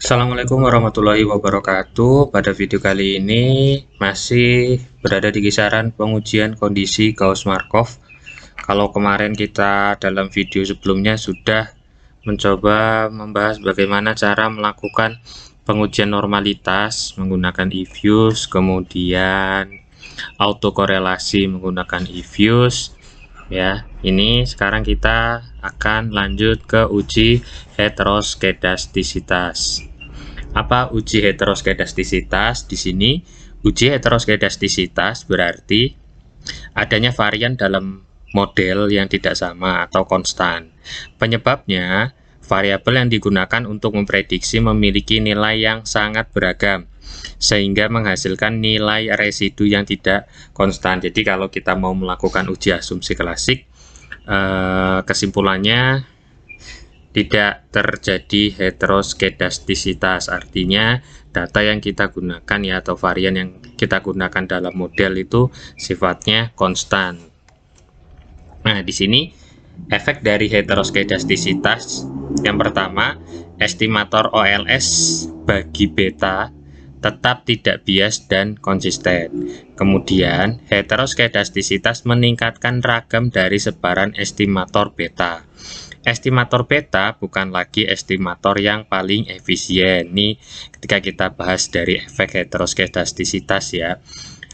Assalamualaikum warahmatullahi wabarakatuh. Pada video kali ini masih berada di kisaran pengujian kondisi Gauss-Markov. Kalau kemarin kita dalam video sebelumnya sudah mencoba membahas bagaimana cara melakukan pengujian normalitas menggunakan eViews, kemudian autokorelasi menggunakan eViews. Ya, ini sekarang kita akan lanjut ke uji heteroskedastisitas. Apa uji heteroskedastisitas? Di sini uji heteroskedastisitas berarti adanya varian dalam model yang tidak sama atau konstan. Penyebabnya, variabel yang digunakan untuk memprediksi memiliki nilai yang sangat beragam sehingga menghasilkan nilai residu yang tidak konstan. Jadi kalau kita mau melakukan uji asumsi klasik, kesimpulannya tidak terjadi heteroskedastisitas, artinya data yang kita gunakan ya atau varian yang kita gunakan dalam model itu sifatnya konstan. Nah, di sini efek dari heteroskedastisitas yang pertama, estimator OLS bagi beta tetap tidak bias dan konsisten. Kemudian, heteroskedastisitas meningkatkan ragam dari sebaran estimator beta. Estimator beta bukan lagi estimator yang paling efisien. Ini ketika kita bahas dari efek heteroskedastisitas ya.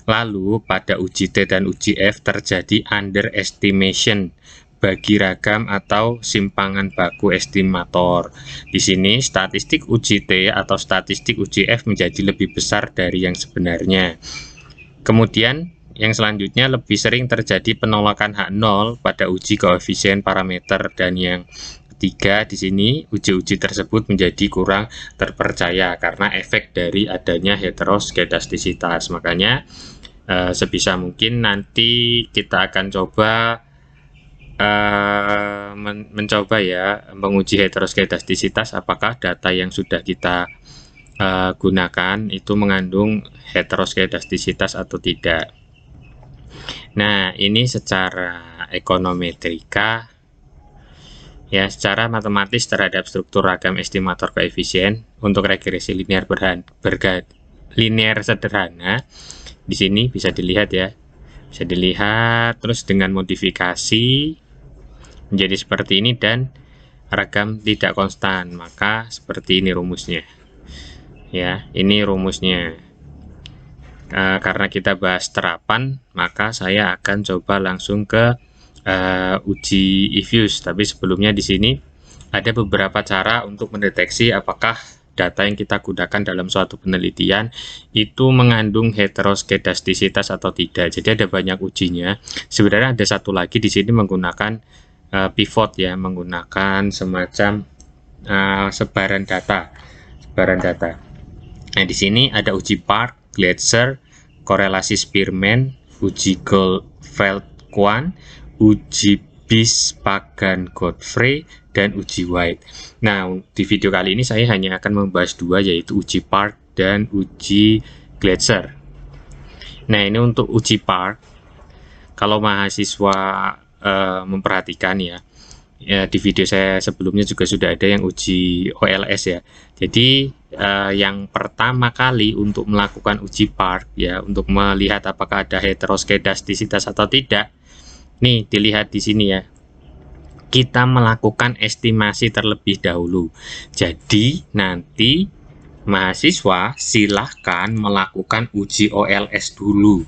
Lalu pada uji T dan uji F terjadi underestimation bagi ragam atau simpangan baku estimator. Di sini statistik uji T atau statistik uji F menjadi lebih besar dari yang sebenarnya. Kemudian yang selanjutnya lebih sering terjadi penolakan H0 pada uji koefisien parameter, dan yang ketiga di sini uji-uji tersebut menjadi kurang terpercaya karena efek dari adanya heteroskedastisitas. Makanya sebisa mungkin nanti kita akan coba mencoba ya menguji heteroskedastisitas apakah data yang sudah kita gunakan itu mengandung heteroskedastisitas atau tidak. Nah, ini secara ekonometrika ya, secara matematis terhadap struktur ragam estimator koefisien untuk regresi linear sederhana. Di sini bisa dilihat ya. Bisa dilihat terus dengan modifikasi menjadi seperti ini dan ragam tidak konstan, maka seperti ini rumusnya. Ya, ini rumusnya. Karena kita bahas terapan, maka saya akan coba langsung ke uji eViews. Tapi sebelumnya di sini ada beberapa cara untuk mendeteksi apakah data yang kita gunakan dalam suatu penelitian itu mengandung heteroskedastisitas atau tidak. Jadi ada banyak ujinya. Sebenarnya ada satu lagi di sini menggunakan pivot ya, menggunakan semacam sebaran data. Nah, di sini ada uji Park, Glatzer, korelasi Spearman, uji Goldfeld-Quandt, uji Biss-Pagan-Godfrey, dan uji White. Nah, di video kali ini saya hanya akan membahas dua, yaitu uji Park dan uji Glatzer. Nah, ini untuk uji Park, kalau mahasiswa memperhatikan ya, di video saya sebelumnya juga sudah ada yang uji OLS ya. Jadi yang pertama kali untuk melakukan uji Park ya, untuk melihat apakah ada heteroskedastisitas atau tidak. Nih, dilihat di sini ya. Kita melakukan estimasi terlebih dahulu. Jadi nanti mahasiswa silahkan melakukan uji OLS dulu.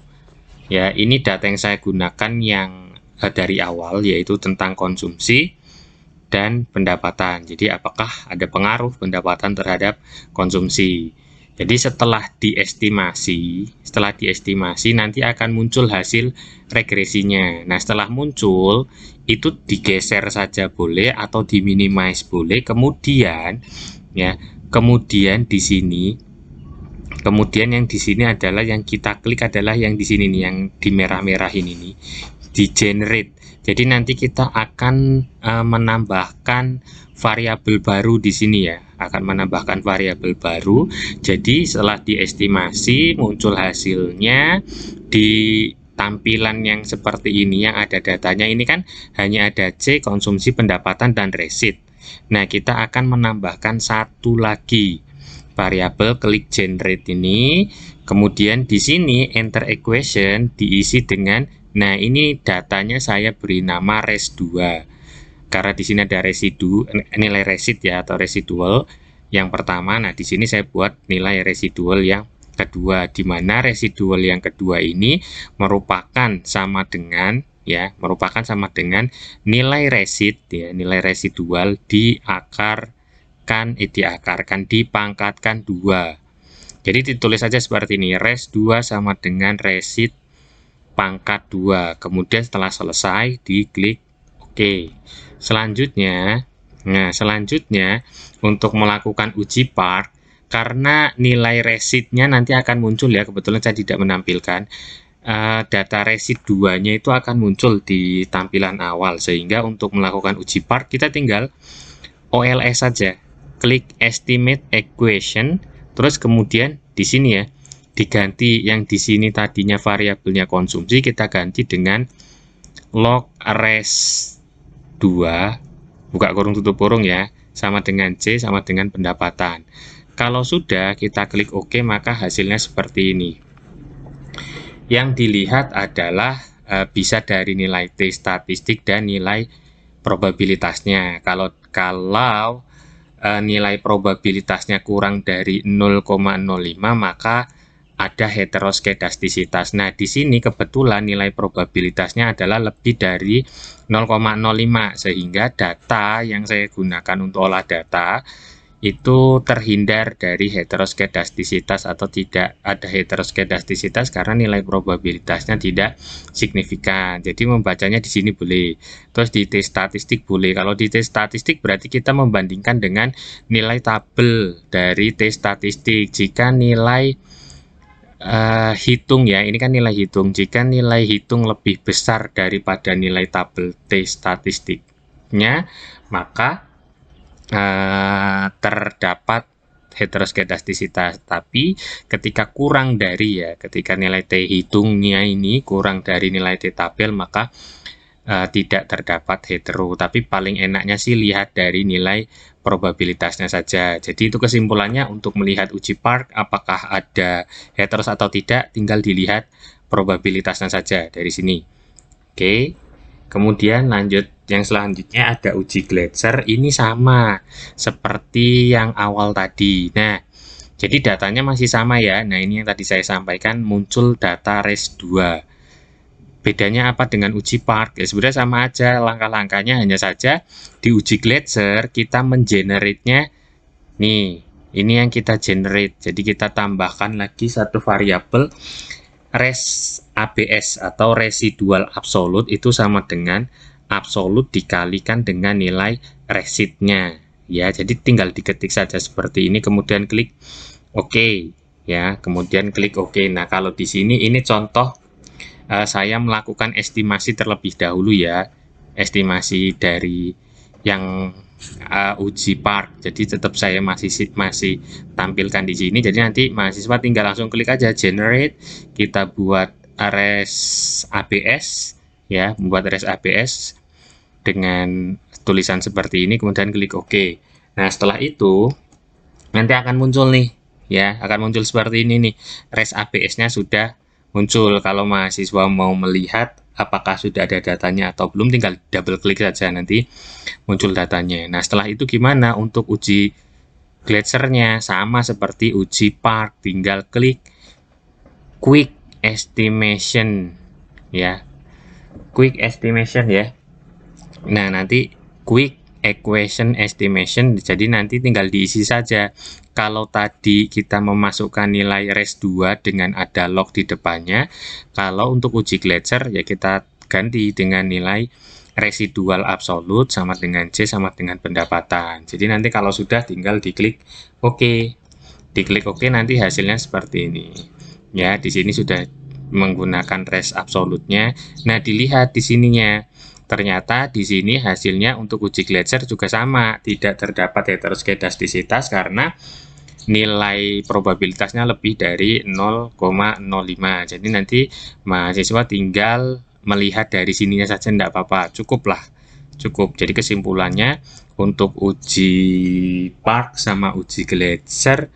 Ya, ini data yang saya gunakan yang dari awal, yaitu tentang konsumsi dan pendapatan. Jadi apakah ada pengaruh pendapatan terhadap konsumsi. Jadi setelah diestimasi nanti akan muncul hasil regresinya. Nah, setelah muncul itu digeser saja boleh atau diminimize boleh. Kemudian di sini yang di sini adalah yang kita klik adalah yang di sini nih, yang di merah-merah ini nih, di generate. Jadi nanti kita akan menambahkan variabel baru di sini ya, akan menambahkan variabel baru. Jadi setelah diestimasi muncul hasilnya di tampilan yang seperti ini, yang ada datanya ini kan hanya ada C, konsumsi, pendapatan, dan resit. Nah, kita akan menambahkan satu lagi, variabel, klik generate ini, kemudian di sini enter equation diisi dengan, nah ini datanya saya beri nama res2 karena di sini ada residu, nilai resid ya atau residual yang pertama. Nah di sini saya buat nilai residual yang kedua, di mana residual yang kedua ini merupakan sama dengan nilai resid ya, nilai residual dipangkatkan 2. Jadi ditulis saja seperti ini, res2 sama dengan resid pangkat 2. Kemudian setelah selesai diklik OK. Selanjutnya untuk melakukan uji park, karena nilai residnya nanti akan muncul ya, kebetulan saya tidak menampilkan data resid 2-nya itu akan muncul di tampilan awal, sehingga untuk melakukan uji park kita tinggal OLS saja, klik estimate equation, terus kemudian di sini ya diganti yang di sini tadinya variabelnya konsumsi, kita ganti dengan log res2 buka kurung tutup kurung ya, sama dengan C sama dengan pendapatan. Kalau sudah kita klik OK, maka hasilnya seperti ini. Yang dilihat adalah bisa dari nilai T statistik dan nilai probabilitasnya. Kalau nilai probabilitasnya kurang dari 0,05 maka ada heteroskedastisitas. Nah, di sini kebetulan nilai probabilitasnya adalah lebih dari 0,05 sehingga data yang saya gunakan untuk olah data itu terhindar dari heteroskedastisitas atau tidak ada heteroskedastisitas karena nilai probabilitasnya tidak signifikan. Jadi membacanya di sini boleh. Terus di T statistik boleh. Kalau di T statistik berarti kita membandingkan dengan nilai tabel dari T statistik. Jika nilai hitung ya, ini kan nilai hitung. Jika nilai hitung lebih besar daripada nilai tabel T statistiknya, maka terdapat heteroskedastisitas. Tapi ketika kurang dari ketika nilai T hitungnya ini kurang dari nilai T tabel, maka tidak terdapat hetero. Tapi paling enaknya sih lihat dari nilai probabilitasnya saja. Jadi itu kesimpulannya untuk melihat uji park apakah ada heteros atau tidak, tinggal dilihat probabilitasnya saja dari sini. Oke. Kemudian lanjut yang selanjutnya ada uji Gletser. Ini sama seperti yang awal tadi. Nah, jadi datanya masih sama ya. Nah, ini yang tadi saya sampaikan, muncul data res2. Bedanya apa dengan uji park? Ya sebenarnya sama aja, langkah-langkahnya hanya saja di uji Gletser kita mengenerate-nya nih. Ini yang kita generate. Jadi kita tambahkan lagi satu variabel res ABS atau residual absolut, itu sama dengan absolut dikalikan dengan nilai residnya. Ya, jadi tinggal diketik saja seperti ini, kemudian klik OK ya, kemudian klik OK. Nah, kalau di sini ini contoh saya melakukan estimasi terlebih dahulu ya, estimasi dari yang uji park. Jadi tetap saya masih tampilkan di sini. Jadi nanti mahasiswa tinggal langsung klik aja generate, kita buat res ABS ya, membuat res ABS dengan tulisan seperti ini, kemudian klik OK. Nah, setelah itu nanti akan muncul nih ya, akan muncul seperti ini nih, res ABS-nya sudah muncul. Kalau mahasiswa mau melihat apakah sudah ada datanya atau belum, tinggal double klik saja, nanti muncul datanya. Nah, setelah itu gimana untuk uji Gletser-nya? Sama seperti uji park, tinggal klik quick estimation ya, quick estimation ya. Nah, nanti quick equation estimation, jadi nanti tinggal diisi saja. Kalau tadi kita memasukkan nilai res2 dengan ada log di depannya, kalau untuk uji Gletser ya kita ganti dengan nilai residual absolut sama dengan C sama dengan pendapatan. Jadi nanti kalau sudah tinggal diklik OK. Diklik OK, nanti hasilnya seperti ini. Ya, di sini sudah menggunakan res absolutnya. Nah, dilihat di sininya. Ternyata di sini hasilnya untuk uji Gletser juga sama, tidak terdapat heteroskedastisitas karena nilai probabilitasnya lebih dari 0,05. Jadi nanti mahasiswa tinggal melihat dari sininya saja, tidak apa-apa, cukuplah, cukup. Jadi kesimpulannya untuk uji park sama uji Gletser